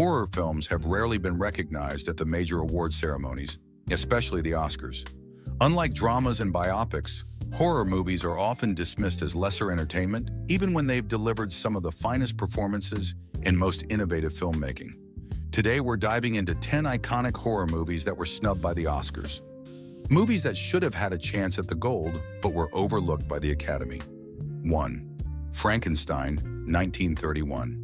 Horror films have rarely been recognized at the major award ceremonies, especially the Oscars. Unlike dramas and biopics, horror movies are often dismissed as lesser entertainment, even when they've delivered some of the finest performances and most innovative filmmaking. Today, we're diving into 10 iconic horror movies that were snubbed by the Oscars. Movies that should have had a chance at the gold, but were overlooked by the Academy. 1. Frankenstein, 1931.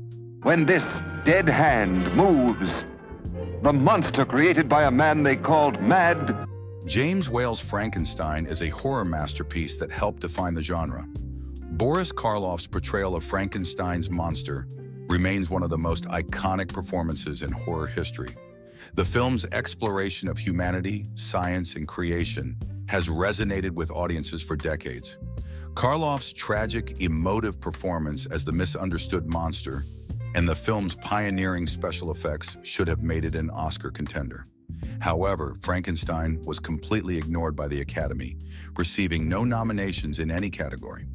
When this dead hand moves, the monster created by a man they called Mad. James Whale's Frankenstein is a horror masterpiece that helped define the genre. Boris Karloff's portrayal of Frankenstein's monster remains one of the most iconic performances in horror history. The film's exploration of humanity, science, and creation has resonated with audiences for decades. Karloff's tragic, emotive performance as the misunderstood monster and the film's pioneering special effects should have made it an Oscar contender. However, Frankenstein was completely ignored by the Academy, receiving no nominations in any category.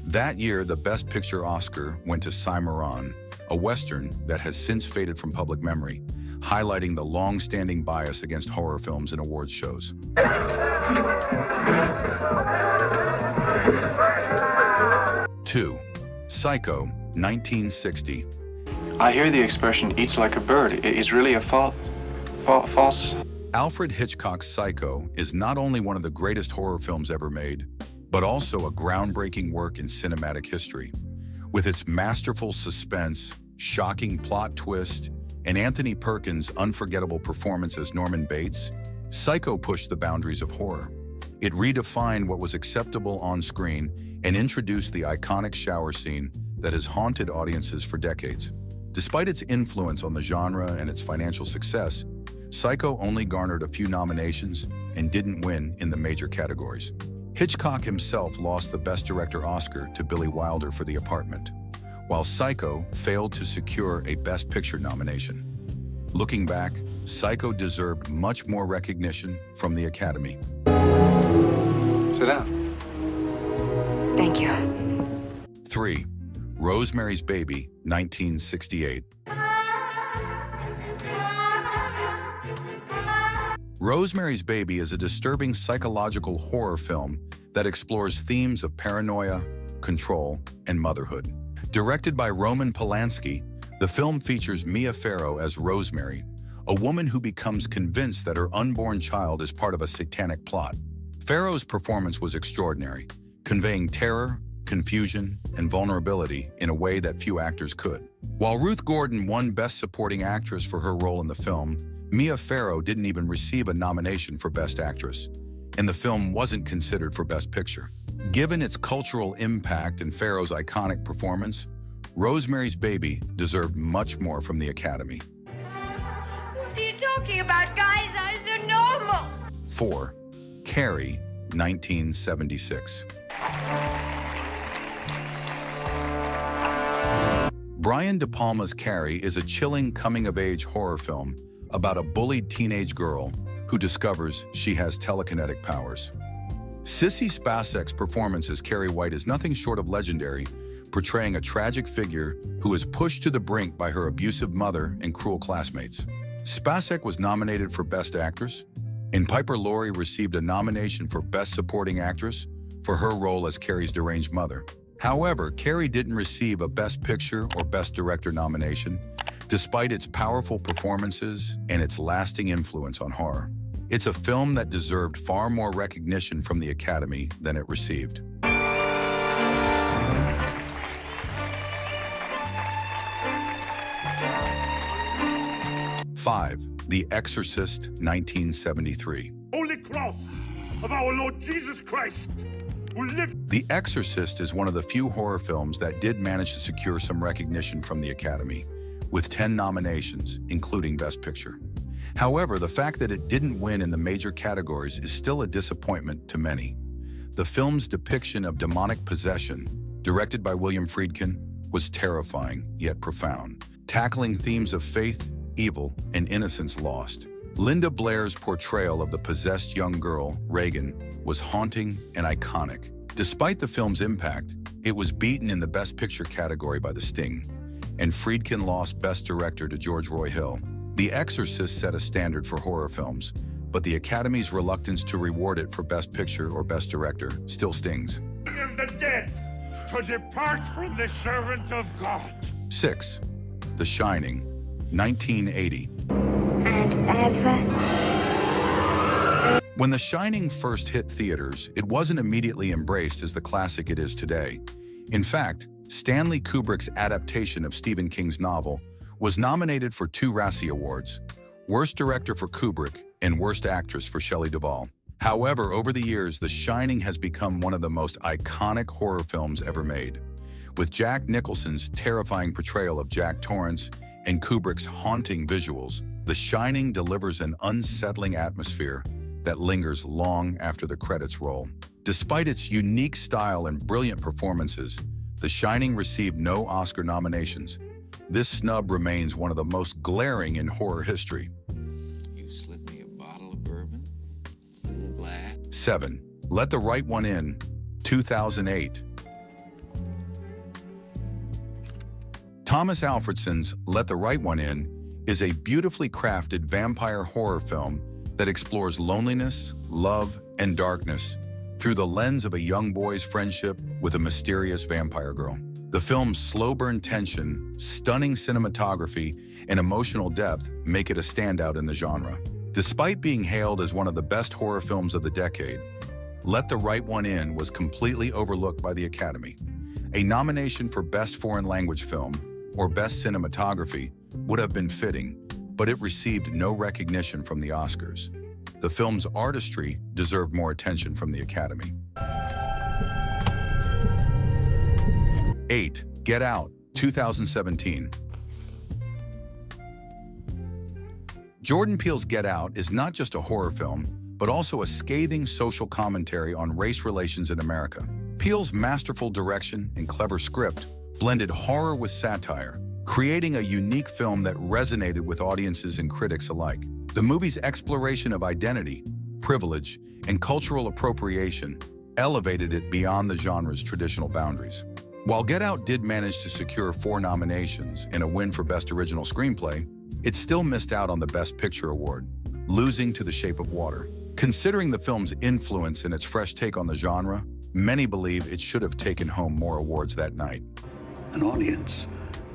That year, the Best Picture Oscar went to Cimarron, a Western that has since faded from public memory, highlighting the long-standing bias against horror films in awards shows. 2. Psycho, 1960. I hear the expression "eats like a bird." Is really a false? Alfred Hitchcock's Psycho is not only one of the greatest horror films ever made, but also a groundbreaking work in cinematic history. With its masterful suspense, shocking plot twist, and Anthony Perkins' unforgettable performance as Norman Bates, Psycho pushed the boundaries of horror. It redefined what was acceptable on screen and introduced the iconic shower scene that has haunted audiences for decades. Despite its influence on the genre and its financial success, Psycho only garnered a few nominations and didn't win in the major categories. Hitchcock himself lost the Best Director Oscar to Billy Wilder for The Apartment, while Psycho failed to secure a Best Picture nomination. Looking back, Psycho deserved much more recognition from the Academy. Sit down. Thank you. 3. Rosemary's Baby, 1968. Rosemary's Baby is a disturbing psychological horror film that explores themes of paranoia, control, and motherhood. Directed by Roman Polanski, the film features Mia Farrow as Rosemary, a woman who becomes convinced that her unborn child is part of a satanic plot. Farrow's performance was extraordinary, conveying terror, confusion, and vulnerability in a way that few actors could. While Ruth Gordon won Best Supporting Actress for her role in the film, Mia Farrow didn't even receive a nomination for Best Actress, and the film wasn't considered for Best Picture. Given its cultural impact and Farrow's iconic performance, Rosemary's Baby deserved much more from the Academy. What are you talking about, guys? Eyes are normal. 4. Carrie, 1976. Brian De Palma's Carrie is a chilling coming-of-age horror film about a bullied teenage girl who discovers she has telekinetic powers. Sissy Spacek's performance as Carrie White is nothing short of legendary, portraying a tragic figure who is pushed to the brink by her abusive mother and cruel classmates. Spacek was nominated for Best Actress, and Piper Laurie received a nomination for Best Supporting Actress for her role as Carrie's deranged mother. However, Carrie didn't receive a Best Picture or Best Director nomination, despite its powerful performances and its lasting influence on horror. It's a film that deserved far more recognition from the Academy than it received. 5. The Exorcist, 1973. Holy cross of our Lord Jesus Christ, who lived. The Exorcist is one of the few horror films that did manage to secure some recognition from the Academy, with 10 nominations, including Best Picture. However, the fact that it didn't win in the major categories is still a disappointment to many. The film's depiction of demonic possession, directed by William Friedkin, was terrifying yet profound, tackling themes of faith, evil, and innocence lost. Linda Blair's portrayal of the possessed young girl, Reagan, was haunting and iconic. Despite the film's impact, it was beaten in the Best Picture category by The Sting, and Friedkin lost Best Director to George Roy Hill. The Exorcist set a standard for horror films, but the Academy's reluctance to reward it for Best Picture or Best Director still stings. And the dead to depart from the servant of God. 6. The Shining, 1980. And ever. When The Shining first hit theaters, it wasn't immediately embraced as the classic it is today. In fact, Stanley Kubrick's adaptation of Stephen King's novel was nominated for 2 Razzie Awards, Worst Director for Kubrick and Worst Actress for Shelley Duvall. However, over the years, The Shining has become one of the most iconic horror films ever made. With Jack Nicholson's terrifying portrayal of Jack Torrance and Kubrick's haunting visuals, The Shining delivers an unsettling atmosphere that lingers long after the credits roll. Despite its unique style and brilliant performances, The Shining received no Oscar nominations. This snub remains one of the most glaring in horror history. You slip me a bottle of bourbon, a little glass. 7. Let the Right One In, 2008. Thomas Alfredson's Let the Right One In is a beautifully crafted vampire horror film that explores loneliness, love, and darkness through the lens of a young boy's friendship with a mysterious vampire girl. The film's slow-burn tension, stunning cinematography, and emotional depth make it a standout in the genre. Despite being hailed as one of the best horror films of the decade, Let the Right One In was completely overlooked by the Academy. A nomination for Best Foreign Language Film or Best Cinematography would have been fitting, but it received no recognition from the Oscars. The film's artistry deserved more attention from the Academy. 8. Get Out, 2017. Jordan Peele's Get Out is not just a horror film, but also a scathing social commentary on race relations in America. Peele's masterful direction and clever script blended horror with satire, creating a unique film that resonated with audiences and critics alike. The movie's exploration of identity, privilege, and cultural appropriation elevated it beyond the genre's traditional boundaries. While Get Out did manage to secure 4 nominations and a win for Best Original Screenplay, it still missed out on the Best Picture award, losing to The Shape of Water. Considering the film's influence and its fresh take on the genre, many believe it should have taken home more awards that night. An audience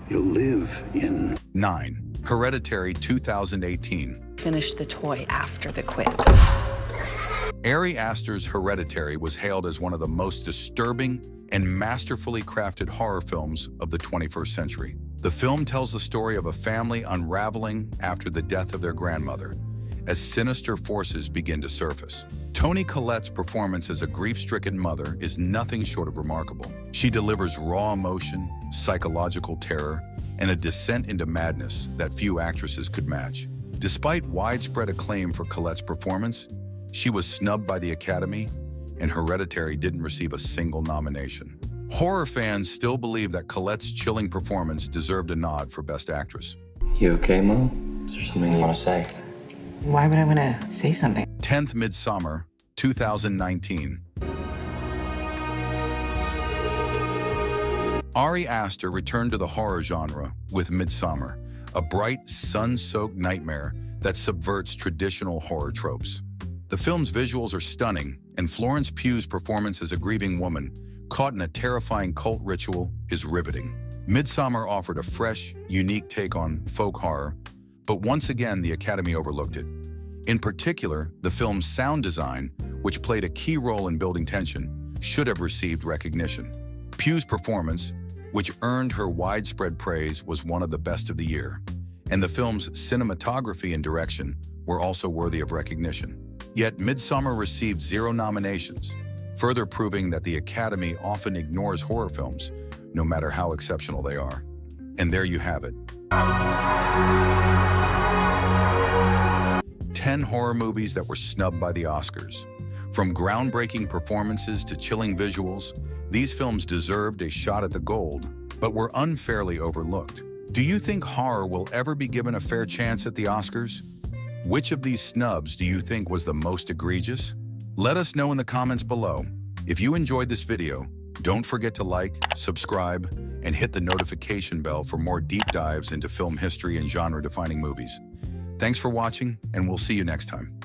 you'll live in. 9. Hereditary, 2018. Finish the toy after the quiz. Ari Aster's Hereditary was hailed as one of the most disturbing and masterfully crafted horror films of the 21st century. The film tells the story of a family unraveling after the death of their grandmother, as sinister forces begin to surface. Toni Collette's performance as a grief-stricken mother is nothing short of remarkable. She delivers raw emotion, psychological terror, and a descent into madness that few actresses could match. Despite widespread acclaim for Collette's performance, she was snubbed by the Academy, and Hereditary didn't receive a single nomination. Horror fans still believe that Collette's chilling performance deserved a nod for Best Actress. You okay, Mo? Is there something you want to say? Why would I want to say something? 10th Midsummer, 2019. Ari Aster returned to the horror genre with Midsummer, a bright, sun-soaked nightmare that subverts traditional horror tropes. The film's visuals are stunning, and Florence Pugh's performance as a grieving woman, caught in a terrifying cult ritual, is riveting. Midsummer offered a fresh, unique take on folk horror, but once again the Academy overlooked it. In particular, the film's sound design, which played a key role in building tension, should have received recognition. Pugh's performance, which earned her widespread praise, was one of the best of the year, and the film's cinematography and direction were also worthy of recognition. Yet Midsummer received 0 nominations, further proving that the Academy often ignores horror films, no matter how exceptional they are. And there you have it. 10 horror movies that were snubbed by the Oscars. From groundbreaking performances to chilling visuals, these films deserved a shot at the gold, but were unfairly overlooked. Do you think horror will ever be given a fair chance at the Oscars? Which of these snubs do you think was the most egregious? Let us know in the comments below. If you enjoyed this video, don't forget to like, subscribe, and hit the notification bell for more deep dives into film history and genre-defining movies. Thanks for watching, and we'll see you next time.